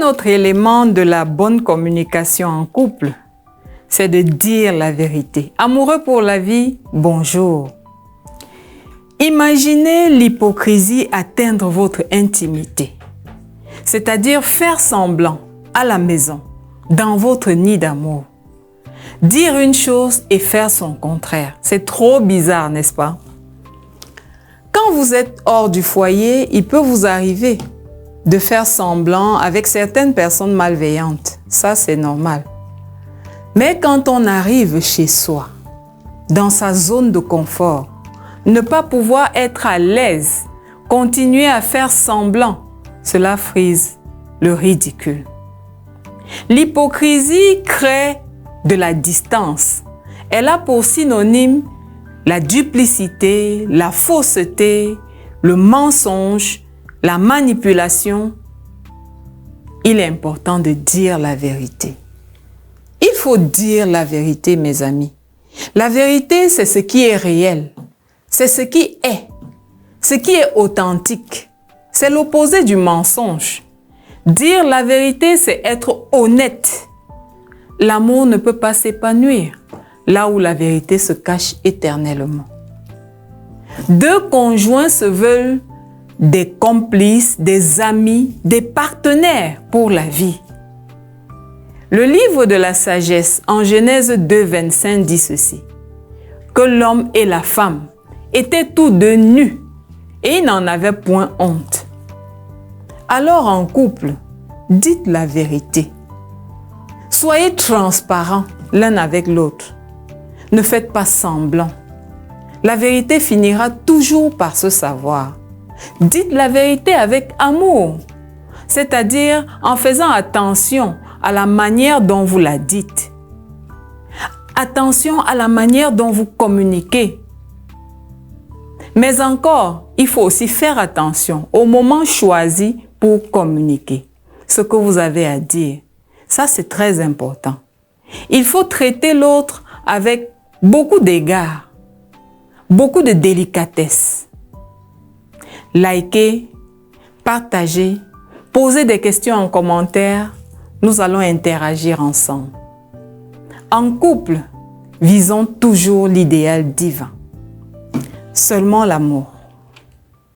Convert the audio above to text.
autre élément de la bonne communication en couple, c'est de dire la vérité. Amoureux pour la vie, bonjour. Imaginez l'hypocrisie atteindre votre intimité, c'est-à-dire faire semblant à la maison, dans votre nid d'amour. Dire une chose et faire son contraire, c'est trop bizarre, n'est-ce pas? Quand vous êtes hors du foyer, il peut vous arriver de faire semblant avec certaines personnes malveillantes. Ça, c'est normal. Mais quand on arrive chez soi, dans sa zone de confort, ne pas pouvoir être à l'aise, continuer à faire semblant, cela frise le ridicule. L'hypocrisie crée de la distance. Elle a pour synonyme la duplicité, la fausseté, le mensonge, la manipulation. Il est important de dire la vérité. Il faut dire la vérité, mes amis. La vérité, c'est ce qui est réel. C'est ce qui est authentique. C'est l'opposé du mensonge. Dire la vérité, c'est être honnête. L'amour ne peut pas s'épanouir là où la vérité se cache éternellement. Deux conjoints se veulent des complices, des amis, des partenaires pour la vie. Le livre de la sagesse en Genèse 2, 25 dit ceci: que l'homme et la femme étaient tous deux nus et ils n'en avaient point honte. Alors en couple, dites la vérité. Soyez transparents l'un avec l'autre. Ne faites pas semblant. La vérité finira toujours par se savoir. Dites la vérité avec amour, c'est-à-dire en faisant attention à la manière dont vous la dites. Attention à la manière dont vous communiquez. Mais encore, il faut aussi faire attention au moment choisi pour communiquer. Ce que vous avez à dire, ça c'est très important. Il faut traiter l'autre avec beaucoup d'égards, beaucoup de délicatesse. Likez, partagez, posez des questions en commentaire. Nous allons interagir ensemble. En couple, visons toujours l'idéal divin. Seulement l'amour.